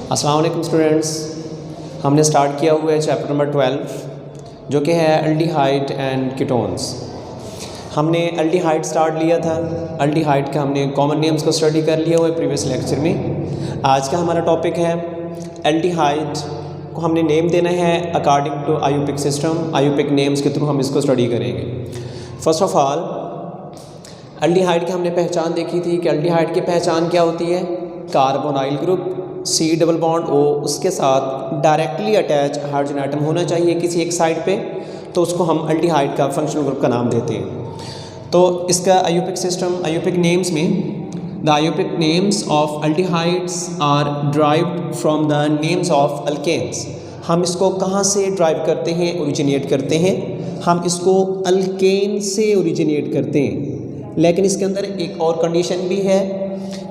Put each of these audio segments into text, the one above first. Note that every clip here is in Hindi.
अस्सलाम वालेकुम स्टूडेंट्स, हमने स्टार्ट किया हुआ है चैप्टर नंबर 12 जो कि है अल्डिहाइड एंड कीटोन्स। हमने अल्डिहाइड स्टार्ट लिया था। अल्डिहाइड का हमने कॉमन नेम्स को स्टडी कर लिया हुआ है प्रीवियस लेक्चर में। आज का हमारा टॉपिक है अल्डिहाइड को हमने नेम देना है according to आयूपिक system. IUPAC names के थ्रू हम इसको स्टडी करेंगे। फर्स्ट ऑफ ऑल अल्डिहाइड की हमने पहचान देखी थी कि अल्डिहाइड की पहचान क्या होती है। Carbonyl group C double bond O उसके साथ डायरेक्टली अटैच हाइड्रोजन एटम होना चाहिए किसी एक साइड पे, तो उसको हम अल्डिहाइड का फंक्शनल ग्रुप का नाम देते हैं। तो इसका आयूपिक सिस्टम, आयूपिक नेम्स में the IUPAC names of aldehydes are derived from the names of alkanes. हम इसको कहाँ से ड्राइव करते हैं, ओरिजिनेट करते हैं। हम इसको अल्केन से ओरिजिनेट करते हैं, लेकिन इसके अंदर एक और कंडीशन भी है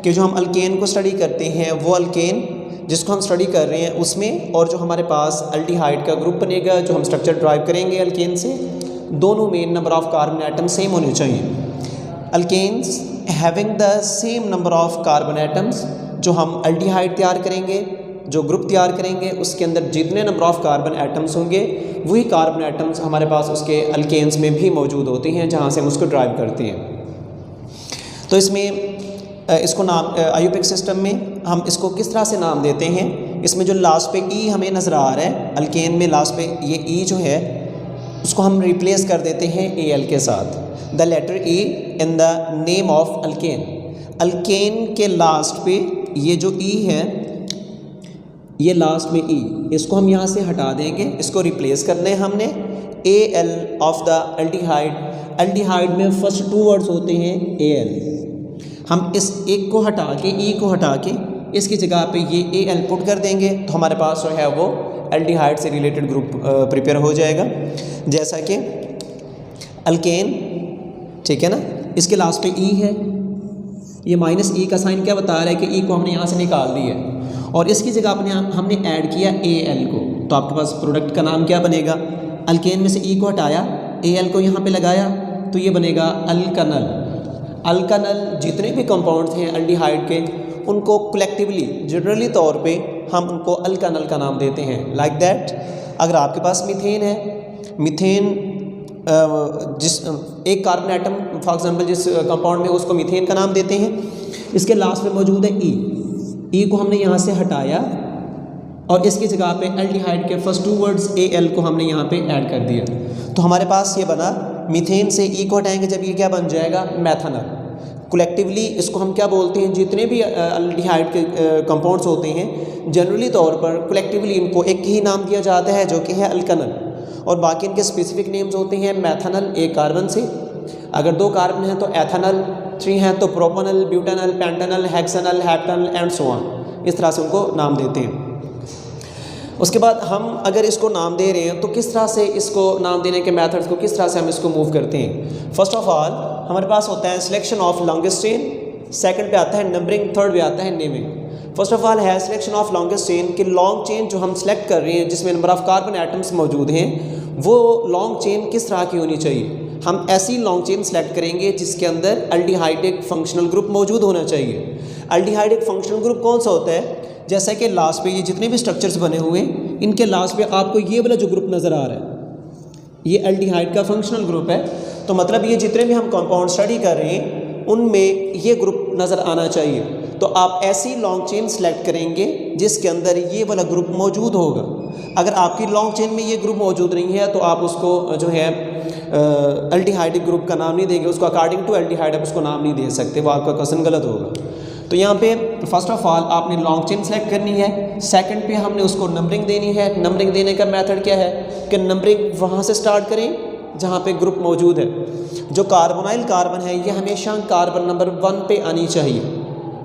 कि जो हम अल्केन को स्टडी करते हैं वो अल्केन जिसको हम स्टडी कर रहे हैं उसमें, और जो हमारे पास अल्डिहाइड का ग्रुप बनेगा जो हम स्ट्रक्चर ड्राइव करेंगे अल्केन से, दोनों में number of carbon atom same होने चाहिए। Alkanes having the same number of carbon atoms, जो हम अल्डिहाइड तैयार करेंगे, जो ग्रुप तैयार करेंगे उसके अंदर जितने नंबर ऑफ कार्बन एटम्स होंगे वही कार्बन एटम्स हमारे पास उसके अल्केन्स में भी मौजूद होते हैं जहाँ से हम उसको ड्राइव करते हैं। तो इसमें इसको नाम आयूपिक सिस्टम में हम इसको किस तरह से नाम देते हैं। इसमें जो लास्ट पे ई हमें नज़र आ रहा है, अल्केन में लास्ट पे ये ई जो है उसको हम रिप्लेस कर देते हैं AL के साथ। The letter E in the name of alkane. Alkane के लास्ट पे ये जो E है, ये लास्ट में E, इसको हम यहाँ से हटा देंगे, इसको रिप्लेस करना है हमने AL of the aldehyde. Aldehyde में फर्स्ट 2 वर्ड्स होते हैं AL। हम इस एक को हटा के, E को हटा के इसकी जगह पे ये AL पुट कर देंगे तो हमारे पास जो है वो अल्डिहाइड से रिलेटेड ग्रुप प्रिपेयर हो जाएगा। जैसा कि अल्केन, ठीक है ना, इसके लास्ट पे E है, ये -E का साइन क्या बता रहा है कि E को हमने यहाँ से निकाल दिया है और इसकी जगह हमने ऐड किया AL को, तो आपके पास प्रोडक्ट का नाम क्या बनेगा। अल्केन में से E को हटाया, AL को यहाँ पे लगाया तो ये बनेगा अल्कनल। अल्कनल जितने भी कंपाउंड्स हैं अल्डिहाइड के उनको कलेक्टिवली जनरली तौर पे हम उनको अल्कनल का नाम देते हैं। लाइक दैट अगर आपके पास मीथेन है, मीथेन जिस एक कार्बन एटम फॉर एग्जांपल जिस कंपाउंड में उसको मीथेन का नाम देते हैं, इसके लास्ट में मौजूद है E को हमने यहाँ से हटाया और इसकी जगह पे अल्डिहाइड के फर्स्ट 2 वर्ड्स AL को हमने यहाँ पे ऐड कर दिया, तो हमारे पास ये बना मीथेन से E को हटाएंगे जब ये क्या बन जाएगा, मैथनल। कलेक्टिवली इसको हम क्या बोलते हैं, जितने भी अल्डिहाइड के कंपाउंड्स होते हैं जनरली तौर पर कलेक्टिवली इनको एक ही नाम दिया जाता है जो कि है अल्कनल, और बाकी इनके स्पेसिफिक नेम्स होते हैं मैथनल एक कार्बन से, अगर 2 कार्बन हैं तो एथनल, 3 हैं तो propanal, butanal, pentanal, hexanal, heptanal and so on. इस तरह से उनको नाम देते हैं। उसके बाद हम अगर इसको नाम दे रहे हैं तो किस तरह से इसको नाम देने के मेथड्स को किस तरह से हम इसको मूव करते हैं। फर्स्ट ऑफ ऑल हमारे पास होता है selection of longest chain, second पे आता है नंबरिंग, थर्ड पे आता है नेमिंग। फर्स्ट ऑफ ऑल है सिलेक्शन ऑफ लॉन्गेस्ट चेन कि लॉन्ग चेन जो हम सेलेक्ट कर रहे हैं जिसमें नंबर ऑफ कार्बन एटम्स मौजूद हैं वो लॉन्ग चेन किस तरह की होनी चाहिए। हम ऐसी लॉन्ग चेन सेलेक्ट करेंगे जिसके अंदर अल्डिहाइड एक फंक्शनल ग्रुप मौजूद होना चाहिए। अल्डिहाइड एक फंक्शनल ग्रुप कौन सा होता है, जैसा कि लास्ट पे ये जितने भी स्ट्रक्चर्स बने हुए हैं इनके लास्ट पे आपको ये वाला जो ग्रुप नज़र आ रहा है ये अल्डिहाइड का फंक्शनल ग्रुप है। तो मतलब ये जितने भी हम कंपाउंड स्टडी कर रहे हैं उनमें ये ग्रुप नज़र आना चाहिए। तो आप ऐसी लॉन्ग चेन सेलेक्ट करेंगे जिसके अंदर ये वाला ग्रुप मौजूद होगा। अगर आपकी लॉन्ग चेन में ये ग्रुप मौजूद नहीं है तो आप उसको जो है अल्डिहाइड ग्रुप का नाम नहीं देंगे, उसको अकॉर्डिंग टू अल्डिहाइड आप उसको नाम नहीं दे सकते, वो आपका क्वेश्चन गलत होगा। तो यहाँ पे फर्स्ट ऑफ ऑल आपने लॉन्ग चेन सेलेक्ट करनी है, सेकंड पे हमने उसको नंबरिंग देनी है। नंबरिंग देने का मेथड क्या है कि नंबरिंग वहाँ से स्टार्ट करें जहाँ पे ग्रुप मौजूद है। जो कार्बोनाइल कार्बन है ये हमेशा कार्बन नंबर 1 पे आनी चाहिए,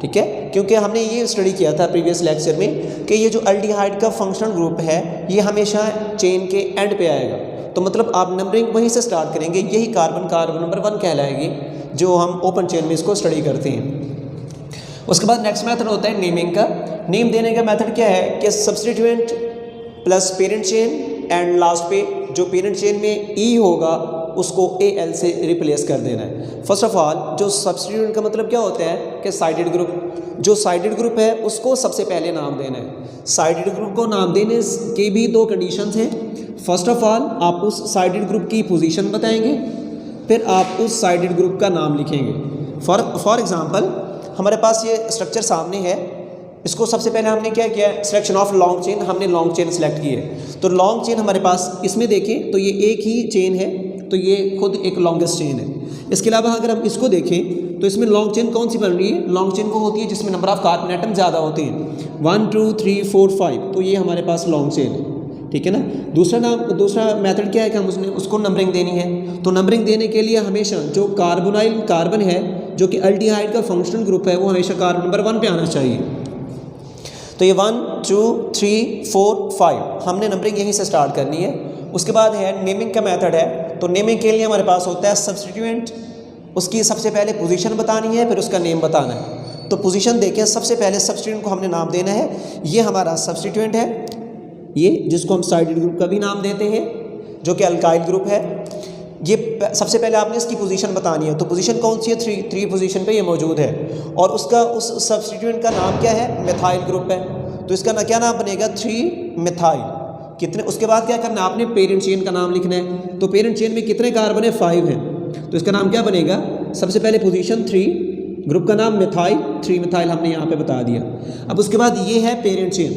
ठीक है, क्योंकि हमने ये स्टडी किया था प्रीवियस लेक्चर में कि ये जो अल्डिहाइड का फंक्शनल ग्रुप है ये हमेशा चेन के एंड पे आएगा। तो मतलब आप नंबरिंग वहीं से स्टार्ट करेंगे, यही कार्बन नंबर 1 कहलाएगी जो हम ओपन चेन में इसको स्टडी करते हैं। उसके बाद नेक्स्ट मेथड होता है नेमिंग का। नेम देने का मेथड क्या है कि substituent plus parent chain and last पे जो पेरेंट चेन में E होगा उसको AL से रिप्लेस कर देना है। फर्स्ट ऑफ ऑल जो सब्स्टिट्यूएंट का मतलब क्या होता है कि साइडेड ग्रुप, जो साइडेड ग्रुप है उसको सबसे पहले नाम देना है। साइडेड ग्रुप को नाम देने के भी दो कंडीशंस हैं। फर्स्ट ऑफ ऑल आप उस साइडेड ग्रुप की पोजीशन बताएंगे, फिर आप उस साइडेड ग्रुप का नाम लिखेंगे। फॉर एग्जांपल हमारे पास ये स्ट्रक्चर सामने है, इसको सबसे पहले हमने क्या किया, सिलेक्शन ऑफ लॉन्ग चेन, हमने लॉन्ग चेन सेलेक्ट की है। तो लॉन्ग चेन हमारे पास इसमें देखें तो ये एक ही चेन है, तो ये खुद एक लॉन्गेस्ट चेन है। इसके अलावा अगर हम इसको देखें तो इसमें लॉन्ग चेन कौन सी बन रही है, लॉन्ग चेन को होती है जिसमें नंबर ऑफ कार्बन एटम ज़्यादा होते हैं, 1 2 3 4 5, तो ये हमारे पास लॉन्ग चेन है, ठीक है ना। दूसरा मेथड क्या है कि हम उसको नंबरिंग देनी है। तो नंबरिंग देने के लिए हमेशा जो कार्बोनाइल कार्बन है जो कि एल्डिहाइड का फंक्शनल ग्रुप है वो हमेशा कार्बन नंबर 1 पे आना चाहिए। तो ये 1 2 3 4 5 हमने नंबरिंग यहीं से स्टार्ट करनी है। उसके बाद है नेमिंग का मेथड है। तो नेमिंग के लिए हमारे पास होता है सब्स्टिट्यूएंट, उसकी सबसे पहले पोजीशन बतानी है, फिर उसका नेम बताना है। तो पोजीशन देखें, सबसे पहले सब्स्टिट्यूएंट को हमने नाम देना है, ये हमारा सब्स्टिट्यूएंट है, ये जिसको हम साइडेड ग्रुप का भी नाम देते हैं जो कि अल्काइल ग्रुप है। ये सबसे पहले आपने इसकी पोजीशन बतानी है। तो पोजीशन कौन सी है, 3 पोजीशन पे ये मौजूद है, और उसका उस सब्स्टिट्यूएंट का नाम क्या है, मिथाइल ग्रुप है। तो इसका क्या नाम बनेगा, 3 मिथाइल। कितने, उसके बाद क्या करना है आपने, पेरेंट चेन का नाम लिखना है। तो पेरेंट चेन में कितने कार्बन है, 5 हैं। तो इसका नाम क्या बनेगा, सबसे पहले पोजीशन 3, ग्रुप का नाम मिथाइल, 3 मिथाइल हमने यहाँ पे बता दिया। अब उसके बाद ये है पेरेंट चेन।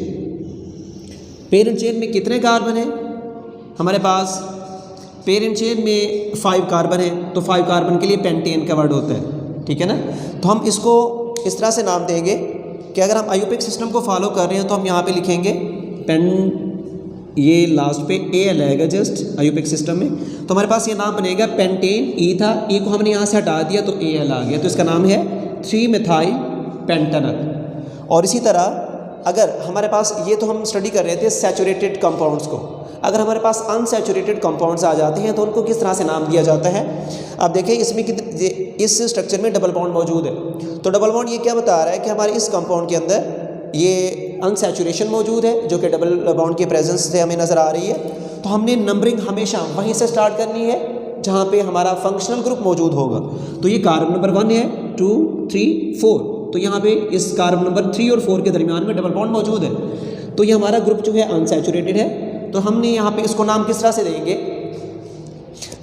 पेरेंट चेन में कितने कार्बन हैं हमारे पास, पेरेंट चेन में 5 कार्बन है। तो 5 कार्बन के लिए पेंटेन का वर्ड होता है, ठीक है ना। तो हम इसको इस तरह से नाम देंगे कि अगर हम आयुपिक सिस्टम को फॉलो कर रहे हैं तो हम यहाँ पे लिखेंगे पेन, ये लास्ट पे AL आएगा जस्ट आयुपिक सिस्टम में। तो हमारे पास ये नाम बनेगा पेंटेन, E था, E को हमने यहाँ से हटा दिया तो AL आ गया। तो इसका नाम है 3 मिथाइल पेंटेनल। और इसी तरह अगर हमारे पास, ये तो हम स्टडी कर रहे थे सैचुरेटेड कंपाउंड्स को, अगर हमारे पास अनसैचुरेटेड कंपाउंड्स आ जाते हैं तो उनको किस तरह से नाम दिया जाता है। अब देखिए इसमें इस स्ट्रक्चर में डबल बॉन्ड मौजूद है। तो डबल बॉन्ड ये क्या बता रहा है कि हमारे इस कंपाउंड के अंदर ये अनसैचुरेशन मौजूद है जो कि डबल बॉन्ड की प्रेजेंस से हमें नज़र आ रही है। तो हमने नंबरिंग हमेशा वहीं से स्टार्ट करनी है जहाँ पे हमारा फंक्शनल ग्रुप मौजूद होगा। तो ये कार्बन नंबर 1 है, 2 3 4, तो यहाँ पे इस कार्बन नंबर 3 और 4 के दरमियान में डबल बॉन्ड मौजूद है। तो ये हमारा ग्रुप जो है अनसैचुरेटेड है। तो हमने यहाँ पे इसको नाम किस तरह से देंगे,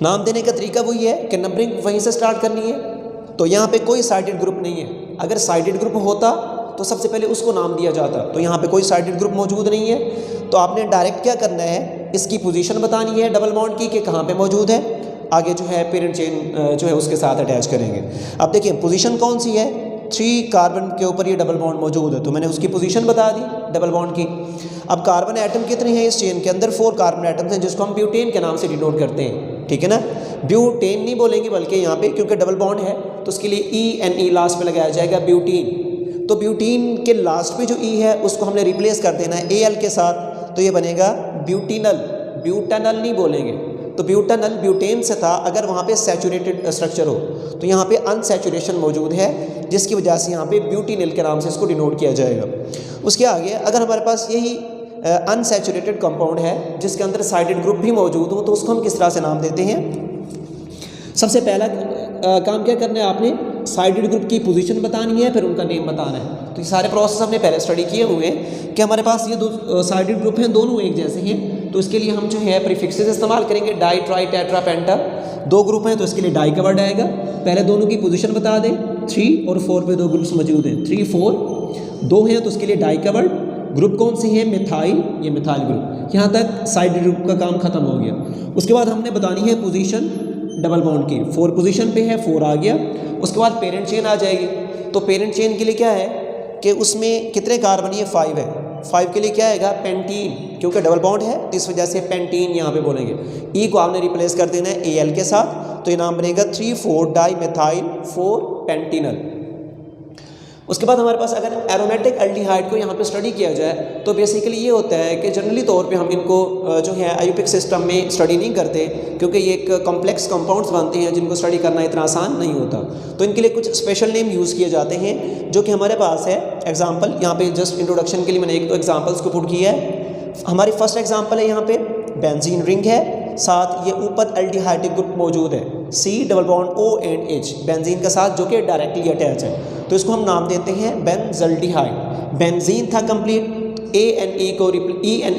नाम देने का तरीका वही है कि नंबरिंग वहीं से स्टार्ट करनी है। तो यहाँ पे कोई साइडेड ग्रुप नहीं है, अगर साइडेड ग्रुप होता तो सबसे पहले उसको नाम दिया जाता। तो यहाँ पे कोई साइडेड ग्रुप मौजूद नहीं है, तो आपने डायरेक्ट क्या करना है, इसकी पोजीशन बतानी है डबल बॉन्ड की कि कहाँ पे मौजूद है, आगे जो है पेरेंट चेन जो है उसके साथ अटैच करेंगे। अब देखिए पोजीशन कौन सी है, 3 कार्बन के ऊपर ये डबल बॉन्ड मौजूद है, तो मैंने उसकी पोजीशन बता दी डबल बॉन्ड की। अब कार्बन एटम कितने हैं इस चेन के अंदर, 4 कार्बन एटम्स हैं जिसको हम ब्यूटेन के नाम से डिनोट करते हैं, ठीक है ना। ब्यूटेन नहीं बोलेंगे बल्कि यहाँ पे क्योंकि डबल बॉन्ड है तो उसके लिए ENE लास्ट में लगाया जाएगा, ब्यूटीन। तो ब्यूटीन के लास्ट पे जो E है उसको हमने रिप्लेस कर देना है AL के साथ, तो ये बनेगा ब्यूटिनल, ब्यूटेनल नहीं बोलेंगे। तो ब्यूटेनल ब्यूटेन से था, अगर वहाँ पे सैचुरेटेड स्ट्रक्चर हो तो यहाँ पे अनसैचुरेशन मौजूद है जिसकी वजह से यहाँ पे ब्यूटिनल के नाम से इसको डिनोट किया जाएगा। उसके आगे अगर हमारे पास यही अनसैचुरेटेड कंपाउंड है जिसके अंदर साइडेड ग्रुप भी मौजूद हो तो उसको हम किस तरह से नाम देते हैं। सबसे पहला काम क्या करना है, आपने साइडेड ग्रुप की पोजीशन बतानी है, फिर उनका नेम बताना है। तो ये सारे प्रोसेस हमने पहले स्टडी किए हुए हैं कि हमारे पास ये दो साइडेड ग्रुप हैं, दोनों एक जैसे हैं। तो इसके लिए हम जो है प्रीफिक्सेस इस्तेमाल करेंगे, डाई ट्राई टेट्रा पेंटा। 2 ग्रुप हैं तो इसके लिए डाई का वर्ड आएगा। पहले दोनों की पोजीशन बता दें, 3 और 4 पे 2 ग्रुप्स मौजूद हैं, 3 4 2 हैं तो उसके लिए डाई का वर्ड। ग्रुप कौन से हैं, मिथाइल, ये मिथाइल ग्रुप। यहाँ तक साइडेड ग्रुप का काम खत्म हो गया। उसके बाद हमने बतानी है पोजीशन डबल बॉन्ड की, 4 पोजीशन पे है, 4 आ गया। उसके बाद पेरेंट चेन आ जाएगी। तो पेरेंट चेन के लिए क्या है कि उसमें कितने कार्बन, ये 5 है, 5 के लिए क्या आएगा, पेंटीन, क्योंकि डबल बॉन्ड है इस वजह से पेंटीन यहाँ पे बोलेंगे। E को आपने रिप्लेस कर देना है AL के साथ, तो ये नाम बनेगा 3 4 डाई मिथाइल 4 पेंटिनल। उसके बाद हमारे पास अगर एरोमेटिक एल्डिहाइड को यहाँ पे स्टडी किया जाए तो बेसिकली ये होता है कि जनरली तौर पे हम इनको जो है आयुपिक सिस्टम में स्टडी नहीं करते क्योंकि ये एक कॉम्प्लेक्स कंपाउंड्स बनते हैं जिनको स्टडी करना इतना आसान नहीं होता। तो इनके लिए कुछ स्पेशल नेम यूज़ किए जाते हैं जो कि हमारे पास है। एग्जाम्पल यहाँ पे जस्ट इंट्रोडक्शन के लिए मैंने 1-2 एग्जाम्पल्स को पुट किया है। हमारी फर्स्ट एग्जाम्पल है यहाँ पे बेंजीन रिंग है, साथ ये ऊपर एल्डिहाइड ग्रुप मौजूद है C double bond O and H benzene के साथ, जो कि डायरेक्टली अटैच है, तो इसको हम नाम देते हैं बेंजल्डिहाइड। बेंजीन था कंप्लीट, E एंड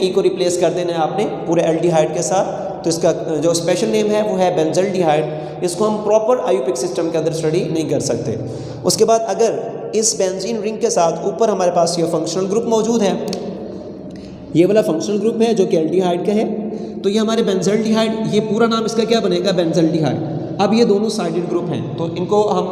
E को रिप्लेस कर देना है आपने पूरे एल्डिहाइड के साथ, तो इसका जो स्पेशल नेम है वो है बेंजल्डिहाइड। इसको हम प्रॉपर आईयूपीएक सिस्टम के अंदर स्टडी नहीं कर सकते। उसके बाद अगर इस बेंजीन रिंग के साथ ऊपर हमारे पास ये फंक्शनल ग्रुप मौजूद है, ये वाला फंक्शनल ग्रुप है जो कि एल्डिहाइड का है, तो ये हमारे बेंजल्डिहाइड, ये पूरा नाम इसका क्या बनेगा, बेंजल्डिहाइड। अब ये दोनों साइडेड ग्रुप हैं, तो इनको हम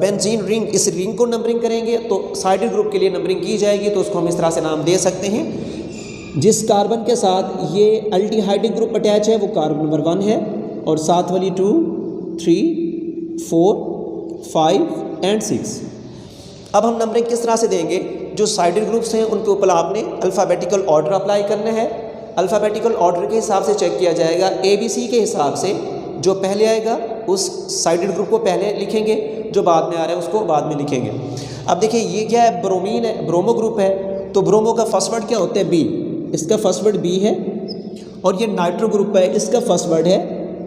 बेंजीन रिंग, इस रिंग को नंबरिंग करेंगे तो साइडेड ग्रुप के लिए नंबरिंग की जाएगी, तो उसको हम इस तरह से नाम दे सकते हैं। जिस कार्बन के साथ ये एल्डिहाइड ग्रुप अटैच है वो कार्बन नंबर 1 है, और साथ वाली 2, 3, 4, 5 एंड 6। अब हम नंबरिंग किस तरह से देंगे, जो साइडेड ग्रुप्स हैं उनके ऊपर आपने अल्फ़ाबेटिकल ऑर्डर अप्लाई करना है। अल्फ़ाबेटिकल ऑर्डर के हिसाब से चेक किया जाएगा, ABC के हिसाब से जो पहले आएगा उस साइडेड ग्रुप को पहले लिखेंगे, जो बाद में आ रहा है उसको बाद में लिखेंगे। अब देखिए ये क्या है, ब्रोमीन है, ब्रोमो ग्रुप है, तो ब्रोमो का फर्स्ट वर्ड क्या होता है, B, इसका फर्स्ट वर्ड B है, और ये नाइट्रो ग्रुप है, इसका फर्स्ट वर्ड है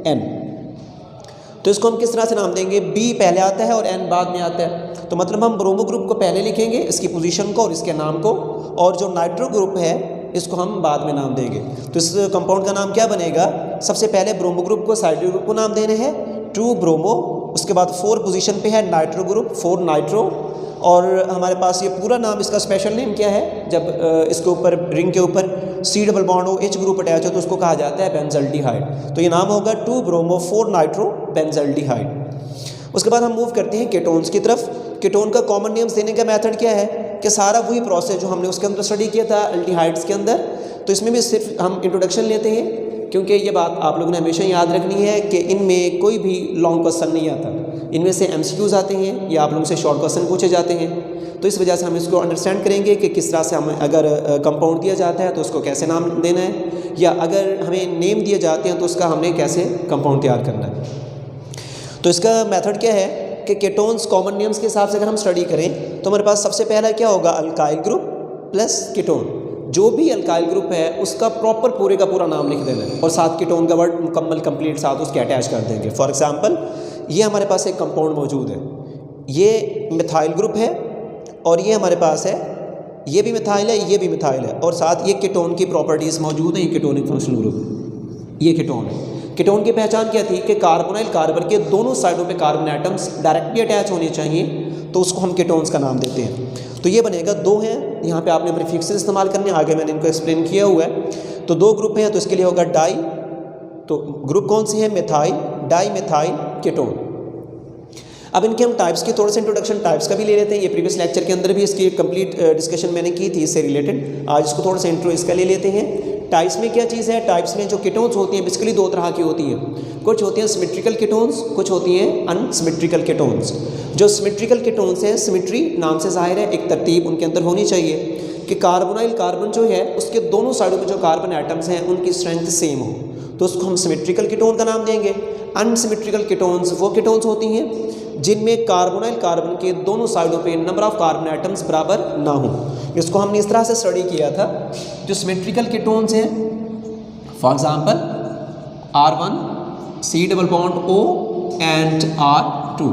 N। तो इसको हम किस तरह से नाम देंगे, B पहले आता है और N बाद में आता है, तो मतलब हम ब्रोमो ग्रुप को पहले लिखेंगे, इसकी पोजीशन को और इसके नाम को, और जो नाइट्रो ग्रुप है इसको हम बाद में नाम देंगे। तो इस कंपाउंड का नाम क्या बनेगा, सबसे पहले ब्रोमो ग्रुप को साइडेड ग्रुप को नाम देने हैं 2 ब्रोमो, उसके बाद 4 पोजीशन पे है नाइट्रो ग्रुप 4 नाइट्रो, और हमारे पास ये पूरा नाम, इसका स्पेशल नेम क्या है, जब इसके ऊपर रिंग के ऊपर C double bond O H group attach हो तो उसको कहा जाता है बेंजल्डिहाइड। तो ये नाम होगा 2 ब्रोमो 4 नाइट्रो बेंजल्डिहाइड। उसके बाद हम मूव करते हैं कीटोन्स की तरफ। कीटोन का कॉमन नेम्स देने का मेथड क्या है कि सारा वही प्रोसेस जो हमने उसके अंदर स्टडी किया था एल्डिहाइड्स के अंदर, तो इसमें भी सिर्फ हम इंट्रोडक्शन लेते हैं, क्योंकि ये बात आप लोगों ने हमेशा याद रखनी है कि इनमें कोई भी लॉन्ग क्वेश्चन नहीं आता, इनमें से MCQs आते हैं या आप लोगों से शॉर्ट क्वेश्चन पूछे जाते हैं। तो इस वजह से हम इसको अंडरस्टैंड करेंगे कि किस तरह से हमें अगर कंपाउंड दिया जाता है तो उसको कैसे नाम देना है, या अगर हमें नेम दिए जाते हैं तो उसका हमने कैसे कंपाउंड तैयार करना है। तो इसका मेथड क्या है कि कीटोन्स कॉमन नेम्स के हिसाब से अगर हम स्टडी करें तो हमारे पास सबसे पहला क्या होगा, अल्काइल ग्रुप प्लस कीटोन। जो भी अल्काइल ग्रुप है उसका प्रॉपर पूरे का पूरा नाम लिख देना है, और साथ कीटोन का वर्ड मुकम्मल कंप्लीट साथ उसके अटैच कर देंगे। फॉर एग्जांपल ये हमारे पास एक कंपाउंड मौजूद है, ये मिथाइल ग्रुप है, और ये हमारे पास है, ये भी मिथाइल है, ये भी मिथाइल है, और साथ ये कीटोन की प्रॉपर्टीज़ मौजूद हैं, ये कीटोनिक फंक्शनल ग्रुप, ये कीटोन है। कीटोन की पहचान क्या थी कि कार्बोनाइल कार्बन के दोनों साइडों पे कार्बन एटम्स डायरेक्टली अटैच होने चाहिए, तो उसको हम कीटोन्स का नाम देते हैं। तो ये बनेगा, 2 हैं, यहाँ पे आपने प्रीफिक्सेस इस्तेमाल करने, आगे मैंने इनको एक्सप्लेन किया हुआ है। तो 2 ग्रुप हैं, तो इसके लिए होगा डाई, तो ग्रुप कौन से हैं, मिथाइल, डाई मिथाइल कीटोन। अब इनके हम टाइप्स की थोड़ा सा इंट्रोडक्शन टाइप्स का भी ले लेते हैं, ये प्रीवियस लेक्चर के अंदर भी इसकी कंप्लीट डिस्कशन मैंने की थी इससे रिलेटेड, आज इसको थोड़ा सा इंट्रो इसका ले लेते हैं। टाइप्स में क्या चीज़ है, टाइप्स में जो कीटोन्स होती हैं बेसिकली 2 तरह की होती हैं, कुछ होती हैं सिमेट्रिकल कीटोन्स, कुछ होती हैं अनसिमेट्रिकल कीटोन्स। जो सिमेट्रिकल कीटोन्स हैं, सिमेट्री नाम से जाहिर है एक तरतीब उनके अंदर होनी चाहिए कि कार्बोनाइल कार्बन जो है उसके दोनों साइडों में जो कार्बन एटम्स हैं उनकी स्ट्रेंथ सेम हो, तो उसको हम सिमेट्रिकल कीटोन का नाम देंगे। अनसिमेट्रिकल कीटोन्स वो कीटोन्स होती हैं जिनमें कार्बोनाइल कार्बन के दोनों साइडों पे नंबर ऑफ कार्बन एटम्स बराबर ना हो। इसको हमने इस तरह से स्टडी किया था, जो सिमेट्रिकल कीटोन्स हैं for example R1 C double bond O and R2,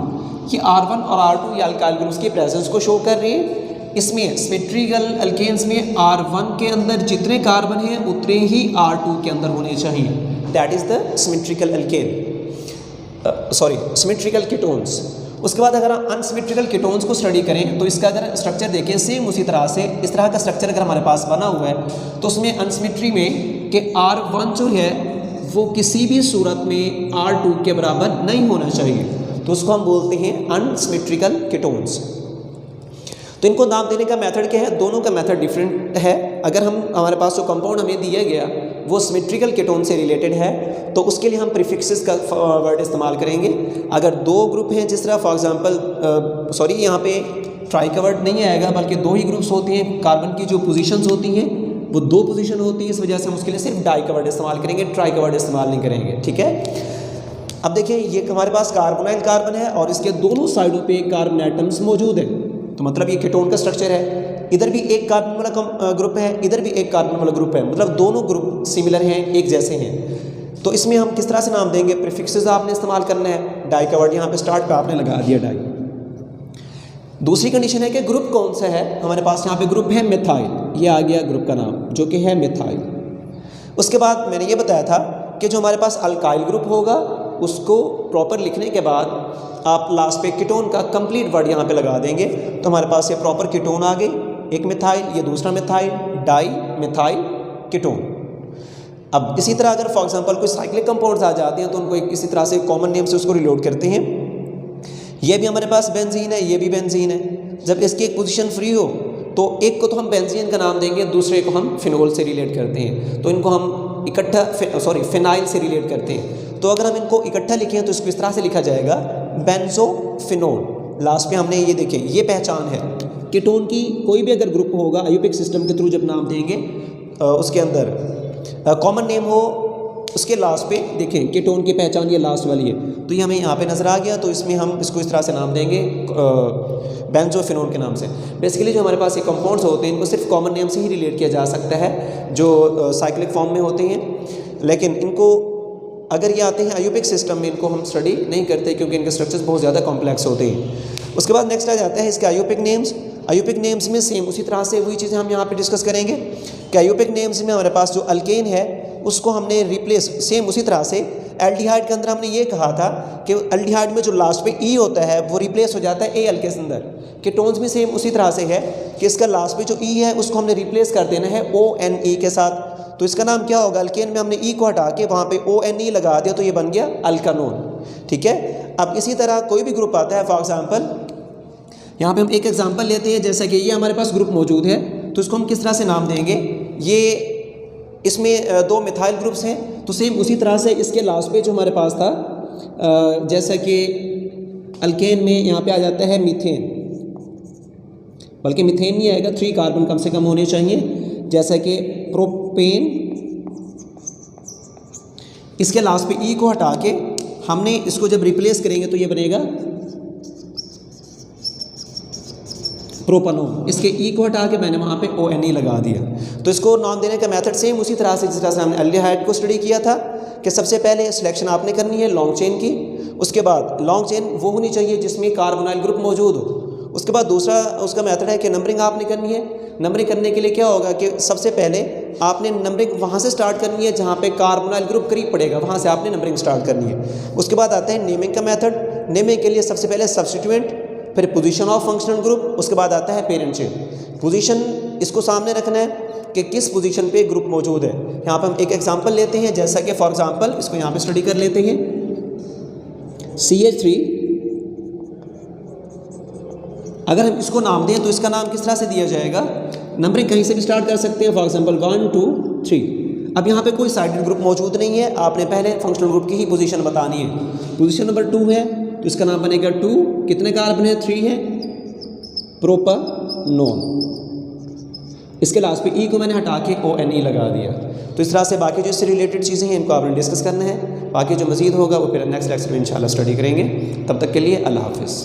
ये R1 और R2 ये अल्काइल ग्रुप्स की प्रेजेंस को शो कर रही है। इसमें सिमेट्रिकल अल्केन्स में R1 के अंदर जितने कार्बन हैं उतने ही R2 के अंदर होने चाहिए, that is the symmetrical alkane, symmetrical ketones. उसके बाद अगर हम अनसिमेट्रिकल कीटोन्स को स्टडी करें तो इसका अगर स्ट्रक्चर देखें सेम उसी तरह से, इस तरह का स्ट्रक्चर अगर हमारे पास बना हुआ है तो उसमें अनसिमेट्री में कि R1 जो है वो किसी भी सूरत में R2 के बराबर नहीं होना चाहिए, तो उसको हम बोलते हैं अनसिमेट्रिकल कीटोन्स। तो इनको नाम देने का मेथड क्या है, दोनों का मेथड डिफरेंट है। अगर हम हमारे पास जो कंपाउंड हमें दिया गया वो सिमेट्रिकल कीटोन से रिलेटेड है तो उसके लिए हम प्रीफिक्सेस का वर्ड इस्तेमाल करेंगे। अगर 2 ग्रुप हैं जिस तरह फॉर एग्जांपल यहाँ पे ट्राई का वर्ड नहीं आएगा बल्कि 2 ही ग्रुप्स होते हैं, कार्बन की जो पोजीशंस होती हैं वो 2 पोजीशन होती है, इस वजह से हम उसके लिए सिर्फ डाई का वर्ड इस्तेमाल करेंगे, ट्राई का वर्ड इस्तेमाल नहीं करेंगे, ठीक है। अब देखिए ये हमारे पास कार्बोनाइल कार्बन है और इसके दोनों साइडों पे कार्बन एटम्स मौजूद है, तो मतलब ये कीटोन का स्ट्रक्चर है। इधर भी एक कार्बन वाला ग्रुप है, इधर भी एक कार्बन वाला ग्रुप है, मतलब दोनों ग्रुप सिमिलर हैं, एक जैसे हैं। तो इसमें हम किस तरह से नाम देंगे, प्रीफिक्सेस आपने इस्तेमाल करना है। डाई का वर्ड यहाँ पे स्टार्ट पे आपने लगा दिया डाई। दूसरी कंडीशन है कि ग्रुप कौन सा है, हमारे पास यहाँ पे ग्रुप है मिथाइल, ये आ गया ग्रुप का नाम जो कि है मिथाइल। उसके बाद मैंने ये बताया था कि जो हमारे पास अल्काइल ग्रुप होगा उसको प्रॉपर लिखने के बाद आप लास्ट पे कीटोन का कंप्लीट वर्ड यहाँ पे लगा देंगे, तो हमारे पास ये प्रॉपर कीटोन आ गई, एक मिथाइल, ये दूसरा मिथाइल, डाई मिथाइल कीटोन। अब इसी तरह अगर फॉर एग्जांपल कोई साइक्लिक कंपाउंड्स आ जाते हैं तो उनको इसी तरह से कॉमन नेम से उसको रिलोड करते हैं। ये भी हमारे पास बेंजीन है, ये भी बेंजीन है। जब इसकी एक पोजीशन फ्री हो तो एक को तो हम बेंजीन का नाम देंगे, दूसरे को हम फिनोल से रिलेट करते हैं, तो इनको हम इकट्ठा फिनाइल से रिलेट करते हैं। तो अगर हम इनको इकट्ठा लिखें तो इसको इस तरह से लिखा जाएगा बेंजोफिनोल। लास्ट पे हमने ये देखें, ये पहचान है कीटोन की। कोई भी अगर ग्रुप होगा आयोपिक सिस्टम के थ्रू जब नाम देंगे उसके अंदर कॉमन नेम हो, उसके लास्ट पे देखें कीटोन की पहचान ये लास्ट वाली है, तो ये हमें यहाँ पे नज़र आ गया। तो इसमें हम इसको इस तरह से नाम देंगे बेंजोफिनोल के नाम से। बेसिकली जो हमारे पास ये कंपाउंड्स होते हैं इनको सिर्फ कॉमन नेम से ही रिलेट किया जा सकता है जो साइक्लिक फॉर्म में होते हैं, लेकिन इनको अगर ये आते हैं आयोपिक सिस्टम में इनको हम स्टडी नहीं करते क्योंकि इनके स्ट्रक्चर्स बहुत ज़्यादा कॉम्प्लेक्स होते हैं। उसके बाद नेक्स्ट आ जाता है इसके आयोपिक नेम्स। आयोपिक नेम्स में सेम उसी तरह से वही चीज़ें हम यहाँ पे डिस्कस करेंगे कि आयोपिक नेम्स में हमारे पास जो अल्केन है उसको हमने रिप्लेस सेम उसी तरह से एल्डिहाइड के अंदर हमने ये कहा था कि एल्डिहाइड में जो लास्ट पे ई होता है वो रिप्लेस हो जाता है ए एल के अंदर। कीटोन्स में सेम उसी तरह से है कि इसका लास्ट पे जो ई है उसको हमने रिप्लेस कर देना है ओ एन ई के साथ। तो इसका नाम क्या होगा, अल्केन में हमने ई को हटा के वहाँ पे ओ एन ई लगा दिया तो ये बन गया अल्कानोन। ठीक है। अब इसी तरह कोई भी ग्रुप आता है, फॉर एग्जाम्पल यहाँ पे हम एक एग्जांपल लेते हैं, जैसा कि ये हमारे पास ग्रुप मौजूद है तो इसको हम किस तरह से नाम देंगे। ये इसमें दो मिथाइल ग्रुप्स हैं तो सेम उसी तरह से इसके लास्ट पे जो हमारे पास था जैसा कि अल्केन में यहाँ पे आ जाता है मीथेन, बल्कि मीथेन नहीं आएगा, 3 कार्बन कम से कम होने चाहिए, जैसा कि प्रोपेन। इसके लास्ट पे ई को हटा के हमने इसको जब रिप्लेस करेंगे तो ये बनेगा प्रोपनोन। इसके ई को हटा के मैंने वहाँ पे ओ एन ई लगा दिया। तो इसको नाम देने का मेथड सेम उसी तरह से जिस तरह से हमने एल्डिहाइड को स्टडी किया था कि सबसे पहले सिलेक्शन आपने करनी है लॉन्ग चेन की। उसके बाद लॉन्ग चेन वो होनी चाहिए जिसमें कार्बोनाइल ग्रुप मौजूद हो। उसके बाद दूसरा उसका मेथड है कि नंबरिंग आपने करनी है। नंबरिंग करने के लिए क्या होगा कि सबसे पहले आपने नंबरिंग वहाँ से स्टार्ट करनी है जहाँ पे कार्बोनाइल ग्रुप करीब पड़ेगा, वहाँ से आपने नंबरिंग स्टार्ट करनी है। उसके बाद आता है नेमिंग का मेथड। नेमिंग के लिए सबसे पहले सब्स्टिट्यूएंट, फिर पोजीशन ऑफ फंक्शनल ग्रुप, उसके बाद आता है पेरेंट चेन। पोजीशन इसको सामने रखना है कि किस पोजीशन पे ग्रुप मौजूद है। यहाँ पे हम एक एग्जांपल लेते हैं, जैसा कि फॉर एग्जांपल इसको यहाँ पे स्टडी कर लेते हैं CH3। अगर हम इसको नाम दें तो इसका नाम किस तरह से दिया जाएगा, नंबरिंग कहीं से भी स्टार्ट कर सकते हैं, फॉर एग्जाम्पल 1 2 3। अब यहाँ पे कोई साइडेड ग्रुप मौजूद नहीं है, आपने पहले फंक्शनल ग्रुप की ही पोजीशन बतानी है। पोजीशन नंबर 2 है तो इसका नाम बनेगा 2। कितने कार्बन है, 3 है, प्रोपानोन। इसके लास्ट पे ई को मैंने हटा के ओ एन ई लगा दिया। तो इस तरह से बाकी जो इससे रिलेटेड चीज़ें हैं इनको आपने डिस्कस करना है। बाकी जो मज़ीद होगा वो फिर नेक्स्ट लेक्चर में इंशाल्लाह स्टडी करेंगे। तब तक के लिए अल्लाह हाफिज़।